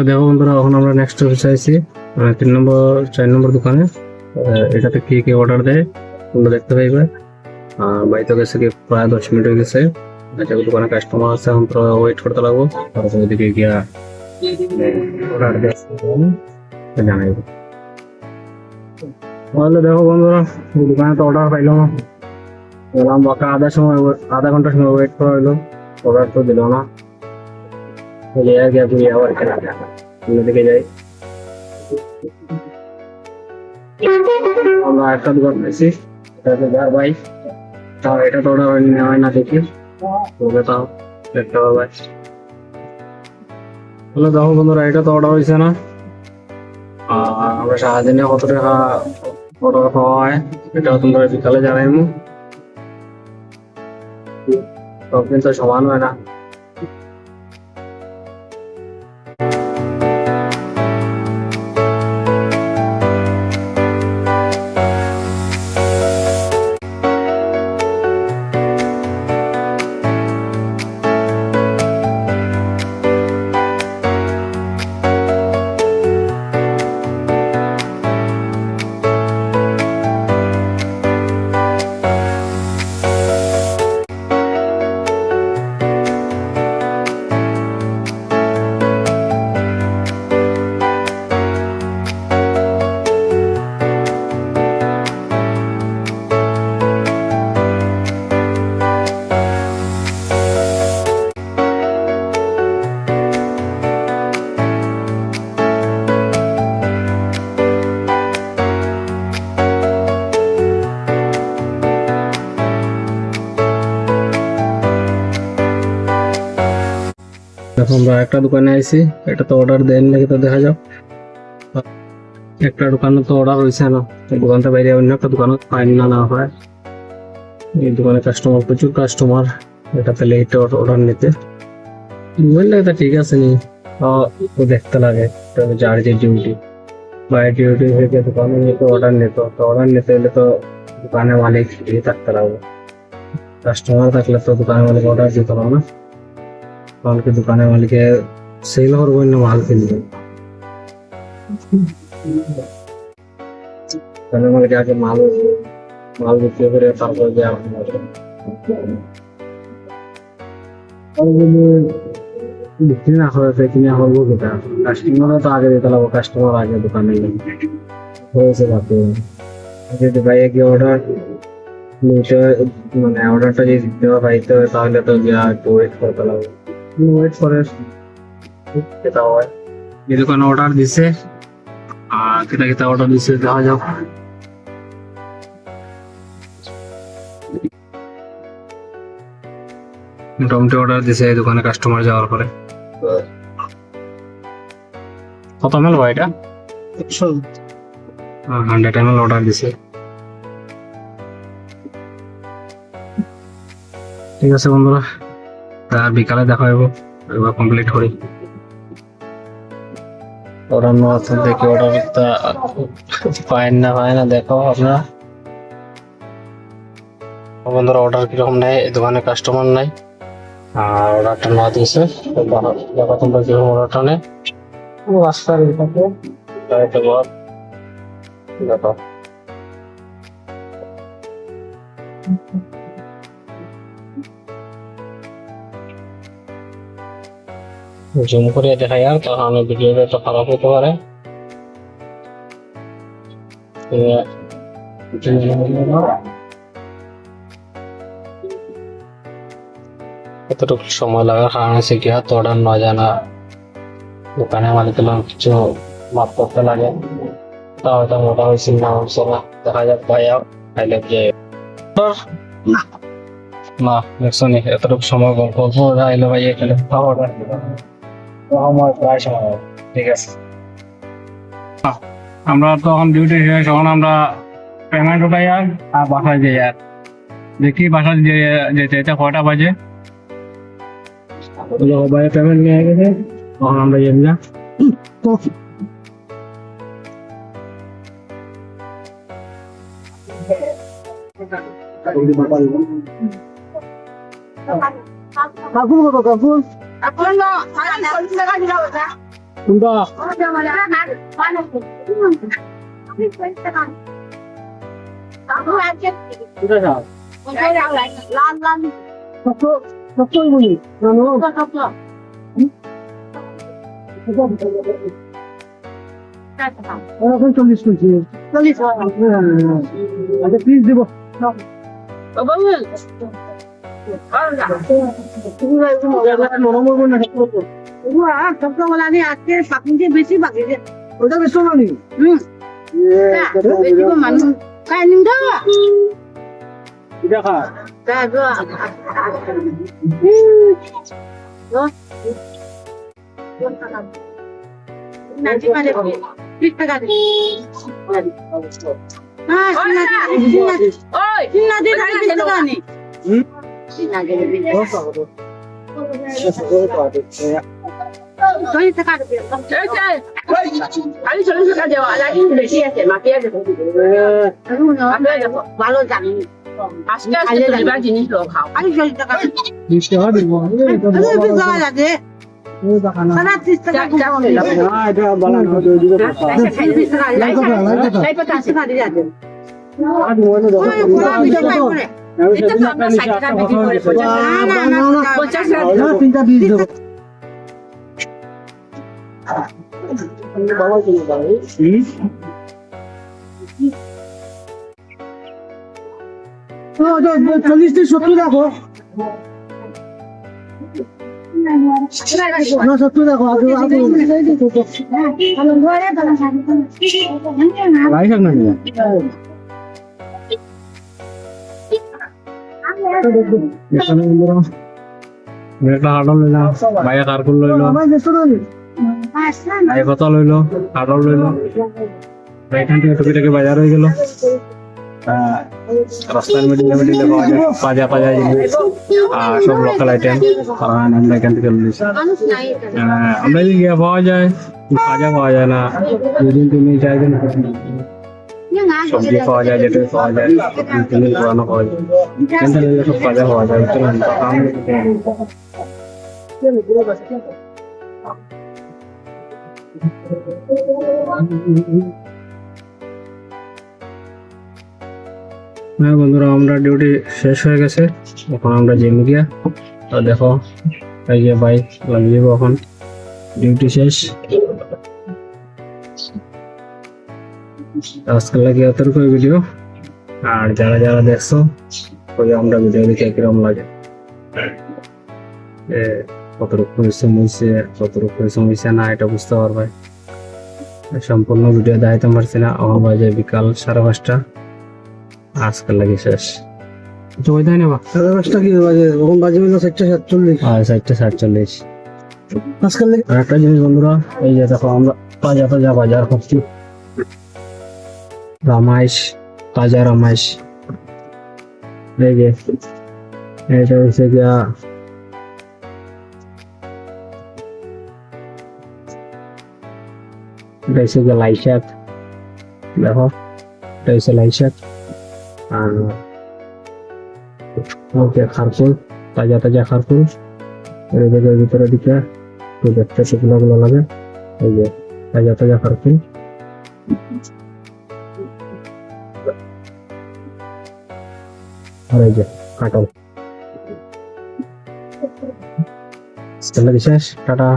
দেখো বন্ধুরা, এখন আমরা নেক্সট অফিসে আছি 4 নম্বর দোকানে। এটাতে কি কি অর্ডার দেয় তোমরা দেখতে পাইবে। বাড়িতে গেছে কি প্রায় 10 মিনিট হয়ে গেছে। আচ্ছা, দোকানে কাস্টমার আছে, এখন তো ওয়েট করতে লাগবো। তারপর ওইদিকে গিয়া অর্ডার দিয়ে জানাইব। তাহলে দেখো বন্ধুরা, দোকানে তো অর্ডার পাইলো না, বললাম বাকি আধা ঘন্টা সময় ওয়েট করা হইলো, অর্ডার তো দিল না। আবার অন্যদিকে যাই। আমরা একটা দোকান পেয়েছি, ভাই তাও এটা তো অর্ডার হয় না দেখি, ওকে তাও দেখতে হবে। তাহলে দেখো বন্ধুরা, এটা তো অর্ডার হয়েছে না। আমরা সারাদিনে কত টাকা অর্ডার পাওয়া হয় এটা তোমরা বিকালে জানাইমু। সব কিন্তু সমান হয় না। দেখো আমরা একটা দোকানে আইছি, এটা তো অর্ডার দেন নাকি তো দেখা যাক। একটা দোকানে তো অর্ডার হয়েছে না, এই দোকানটা বাইরে অন্য একটা দোকানে ফাইন না হয়। এই দোকানে কাস্টমার, প্রচুর কাস্টমার, এটাতে লেট অর্ডার নিতে। মোবাইলটা এটা ঠিক আছে নি, তো দেখতে লাগে যার যে ডিউটি, বাইরে ডিউটি থেকে দোকানে নিতে অর্ডার নিত, তো অর্ডার নিতে হলে তো দোকানের মালিক থাকতে লাগবে। কাস্টমার থাকলে তো দোকানের মালিক অর্ডার দিতে পারবে না, কারণ কি দোকানের মালিকে সেল করবো না মাল কিনবে। দোকানের মালিক আগে মাল বিক্রি করে তারপর যে বিক্রি না করে কিনে করবো কোথা, কাস্টমার তো আগে দিতে লাগবো, কাস্টমার আগে দোকানে হয়েছে বাকি। যদি ভাই কি অর্ডার নিতে, মানে অর্ডারটা যদি দিতে পাইতে হয় তাহলে তো গিয়া একটু ওয়েট করতে লাগবে। ওয়েট করে খেতে হয়। এই দোকানে অর্ডার দিছে, আর কেটা অর্ডার দিছে দেখা যাক। মোটামুটি অর্ডার দিছে এই দোকানে কাস্টমার যাওয়ার পরে। কত ml ভাই এটা? 100 ml অর্ডার দিছে। ঠিক আছে বন্ধুরা, আর বিকালে দেখা হইব, এবার কমপ্লিট করি। অর্ডার নেওয়ার দেখি অর্ডারটা পায় না দেখো আপনারা বন্ধুরা। অর্ডার কিরকম নেয়, দোকানে কাস্টমার নাই আর অর্ডারটা না দিয়েছে, দেখো তোমরা কিরকম অর্ডারটা নেয়। রাস্তার দেখো জুম করে দেখাই, আর তখন ভিডিওটা একটু খারাপ হতে পারে। এতটুকু সময় লাগার কারণে সে কি হাত অর্ডার না জানা, দোকানে মালিক কিছু মাপ করতে লাগে, তাও এটা মোটা হয়েছিল না হচ্ছে না, দেখা যাক ভাই খাইলে যে না দেখছো নি এতটুকু সময় গল্প আইলো ভাই এখানে অর্ডার আমার প্রায় সময়। ঠিক আছে, আমরা তো এখন ডিউটি শেষ, এখন আমরা পেমেন্ট উঠাই আর বাসায় যাই। আর দেখি বাসায় যেতে এটা কয়টা বাজে, বাইরে পেমেন্ট নিয়ে গেছে, তখন আমরা যাই না। কাকুর কত কাকুর? কোনটা কোনটা খাও সব বলি জানো এখন 40 করছি 40 আচ্ছা প্লিজ দেবো আজকে পাখিকে বেশি বাকি ওটা বেশি মানি মানুষ খাই নিম দেখা ভালো জানি আজকে জিনিস খাও আমি 40 টাকা 20 টাকা দিব লাগে সারা 30 টাকা এটা বলা না দিবে চল্লিশ থেকে 70 দেখো না 70 দেখো একটা হাডল লইলাম বাইরে কারকুল লইলো ভাই কত লইলো হাডল লইলো এখান থেকে টুকিটাকি বাজার হয়ে গেল রাস্তার মিডিলে মিডিলে পাওয়া যায় পাজা জিনিস আর সব লোকাল আইটেম আমরা এখান থেকে লইছি আমরা যদি গিয়ে পাওয়া যায় পাজা পাওয়া যায় না 2 দিন 3 দিন 4 দিন সবজি পাওয়া যায় যেটা পাওয়া যায় 3 দিন পুরানো পাওয়া যায় কিন্তু সব পাজা পাওয়া যায় হ্যাঁ বন্ধুরা আমরা ডিউটি শেষ হয়ে গেছে এখন আমরা জিমে গিয়া তো দেখো এই যে বাইক লাগিয়ে যাবো এখন ডিউটি শেষ আজকাল লাগে এতটুকু ভিডিও আর যারা যারা দেখছো ওই আমরা ভিডিও দেখে কিরকম লাগে কতটুকু পরিশ্রম হয়েছে কতটুকু পরিশ্রম হয়েছে না এটা বুঝতে পারবে সম্পূর্ণ ভিডিও দেখাইতে পারছি না আমার বাজে বিকাল 5:30 আজকাল লাগে শেষ জয় দেয় না 5:30 কি বাজে এখন বাজে 7:47 7:47 আজকাল একটা জিনিস বন্ধুরা এই যে দেখো আমরা তাজা বাজার করছি রামাইশ তাজা রামাইশ এই যে এটা হচ্ছে গিয়া এটা হচ্ছে গিয়া লাই শাক দেখো এটা হচ্ছে লাই শাক আর খারকুল তাজা খারকুল এর ভিতরে দিকে তো দেখতে শুকনো লাগে এই যে তাজা খারকুল আর এই যে কাটল শেষ টাটা।